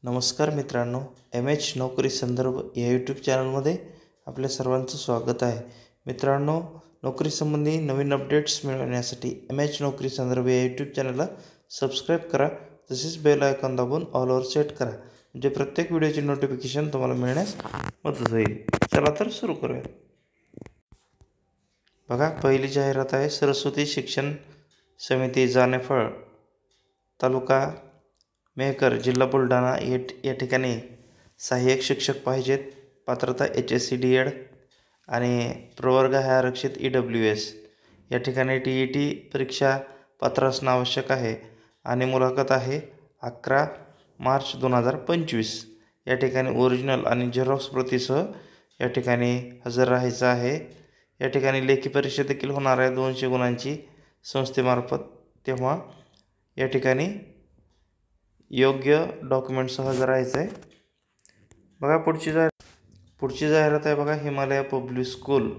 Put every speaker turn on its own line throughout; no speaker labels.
नमस्कार मित्रांनो, एच नोकरी संदर्भ या यूट्यूब चॅनलमध्ये आपल्या सर्वांचं स्वागत आहे. मित्रांनो, नोकरीसंबंधी नवीन अपडेट्स मिळवण्यासाठी एच नोकरी संदर्भ या यूट्यूब चॅनलला सबस्क्राईब करा. तसेच बेल आयकॉन दाबून ऑलवर सेट करा, म्हणजे प्रत्येक व्हिडिओची नोटिफिकेशन तुम्हाला मिळण्यास मदत होईल. चला तर सुरू करूया. बघा, पहिली जाहिरात आहे. सरस्वती शिक्षण समिती जानेफळ, तालुका मेहकर, जिल्हा बुलढाणा या ठिकाणी सहाय्यक शिक्षक पाहिजेत. पात्रता HSC DED आणि प्रवर्ग आहे आरक्षित EWS. या ठिकाणी TET परीक्षा पात्र असणं आवश्यक आहे आणि मुलाखत आहे 11 मार्च 2025. या ठिकाणी ओरिजिनल आणि झेरॉक्स प्रतीसह या ठिकाणी हजर राहायचं आहे. या ठिकाणी लेखी परीक्षा देखील होणार आहे 200 गुणांची संस्थेमार्फत. तेव्हा या ठिकाणी योग्य डॉक्युमेंट्ससह हजर राहायचं आहे. बघा, पुढची जाहिरात आहे. बघा, हिमालय पब्लिक स्कूल,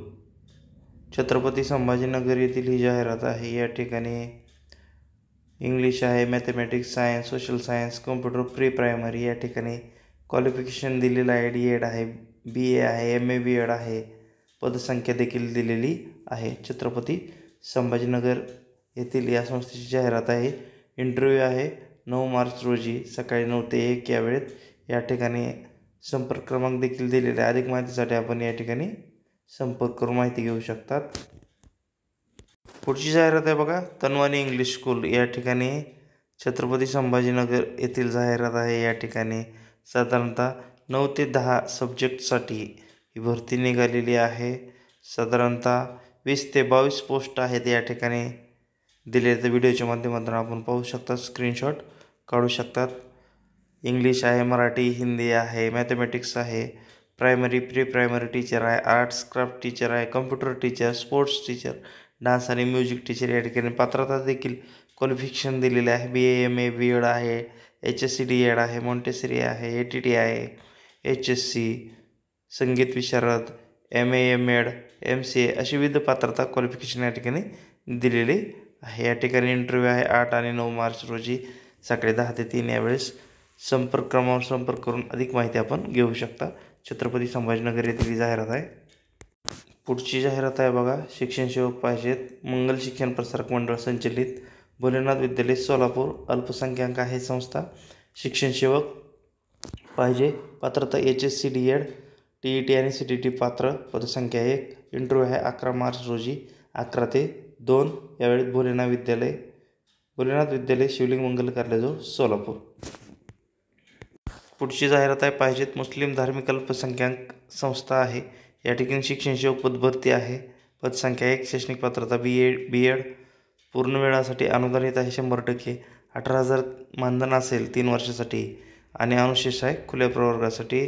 छत्रपती संभाजीनगर येथील ही जाहिरात आहे. या ठिकाणी इंग्लिश आहे, mathematics, science, social science, computer, pre primary. या ठिकाणी क्वालिफिकेशन दिलेलं आहे. DED आहे, BA आहे, MA BEd आहे. पदसंख्या देखील दिलेली आहे. छत्रपती संभाजीनगर येथील या संस्थेची जाहिरात आहे. इंटरव्ह्यू आहे 9 मार्च रोजी सकाळी 9 ते 1 या वेळेत. या ठिकाणी संपर्क क्रमांक देखील दिलेला आहे. अधिक माहितीसाठी आपण या ठिकाणी संपर्क करून माहिती घेऊ शकतात. पुढची जाहिरात आहे. बघा, तनवानी इंग्लिश स्कूल. या ठिकाणी छत्रपती संभाजीनगर येथील जाहिरात आहे. या ठिकाणी साधारणतः 9 ते 10 सब्जेक्टसाठी ही भरती निघालेली आहे. साधारणतः 20 ते 22 पोस्ट आहेत या ठिकाणी दिले. तर व्हिडिओच्या माध्यमातून आपण पाहू शकता, स्क्रीनशॉट काढू शकतात. इंग्लिश आहे, मराठी, हिंदी आहे, मॅथमॅटिक्स आहे, प्रायमरी, प्री प्रायमरी टीचर आहे, आर्ट्स क्राफ्ट टीचर आहे, computer teacher, sports teacher, dance आणि म्युझिक टीचर. या ठिकाणी पात्रता देखील क्वालिफिकेशन दिलेले आहे. BA MA BEd आहे, HSC DED आहे, मॉन्टेसरी आहे, ATT आहे, HSC, संगीत विशारद, MA MEd, MCA अशी विविध पात्रता क्वालिफिकेशन या ठिकाणी दिलेली आहे. या ठिकाणी इंटरव्ह्यू आहे 8 आणि 9 मार्च रोजी सकाळी 10 ते 3 या वेळेस. संपर्क क्रमांकावर संपर्क करून अधिक माहिती आपण घेऊ शकता. छत्रपती संभाजीनगर येथील जाहिरात आहे. पुढची जाहिरात आहे. बघा, शिक्षण सेवक पाहिजेत. मंगल शिक्षण प्रसारक मंडळ संचलित भोलेनाथ विद्यालय सोलापूर, अल्पसंख्याक आहे संस्था. शिक्षण सेवक पाहिजे. पात्रता HSC DED, TET आणि CTT पात्र. पदसंख्या 1. इंटरव्ह्यू आहे 11 मार्च रोजी 11 ते 2 या वेळेत भोलेनाथ विद्यालय शिवलिंग मंगल कार्यालयाजवळ सोलापूर. पुढची जाहिरात आहे. पाहिजेत. मुस्लिम धार्मिक अल्पसंख्याक संस्था आहे. या ठिकाणी शिक्षण सेवक पदभरती आहे. पदसंख्या 1. शैक्षणिक पात्रता BEd. पूर्ण वेळासाठी अनुदानित आहे 100%. 18,000 मानधन असेल 3 वर्षासाठी आणि अनुशेष आहे खुल्या प्रवर्गासाठी.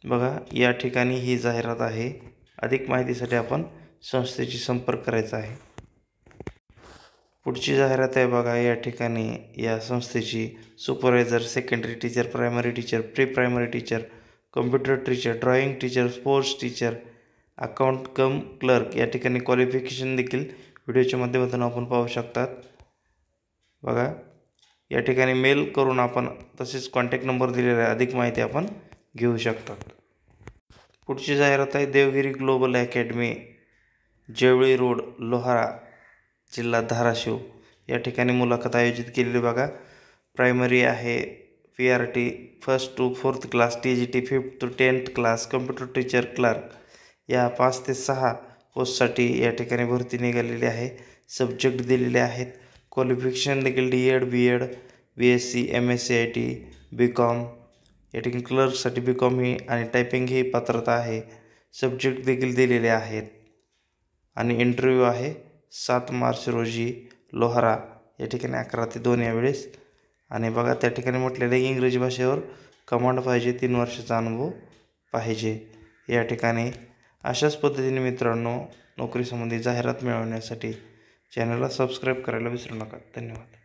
बघा, या ठिकाणी ही जाहिरात आहे. अधिक माहितीसाठी आपण संस्थेशी संपर्क करायचा आहे. पुढची जाहिरात आहे. बघा, या ठिकाणी या संस्थेची supervisor, secondary teacher, primary teacher, pre primary teacher, computer teacher, drawing teacher, sports teacher, account cum clerk. या ठिकाणी क्वालिफिकेशन देखील व्हिडिओच्या माध्यमातून आपण पाहू शकतात. बघा, या ठिकाणी मेल करून आपण तसेच कॉन्टॅक्ट नंबर दिलेला आहे. अधिक माहिती आपण घेऊ शकतात. पुढची जाहिरात आहे. Devgiri global academy, Jewali road, Lohara, जिल्हा धाराशिव. या ठिकाणी मुलाखत आयोजित केलेली. बघा, प्रायमरी आहे PRT 1st to 4th class, TGT 5th to 10th class, computer teacher clerk. या 5 ते 6 पोस्टसाठी या ठिकाणी भरती निघालेली आहे. सब्जेक्ट दिलेले आहेत. क्वालिफिकेशन देखील DED BEd, BSc MSc IT BCom. या ठिकाणी क्लर्कसाठी BCom ही आणि टायपिंग ही पात्रता आहे. सब्जेक्ट देखील दिलेले आहेत आणि इंटरव्ह्यू आहे 7 मार्च रोजी लोहारा. या ठिकाणी 11 ते 2 या वेळेस. आणि बघा, त्या ठिकाणी म्हटलेलं आहे इंग्रजी भाषेवर कमांड पाहिजे, 3 वर्षाचा अनुभव पाहिजे. या ठिकाणी अशाच पद्धतीने मित्रांनो, नोकरीसंबंधी जाहिरात मिळवण्यासाठी चॅनलला सबस्क्राईब करायला विसरू नका. धन्यवाद.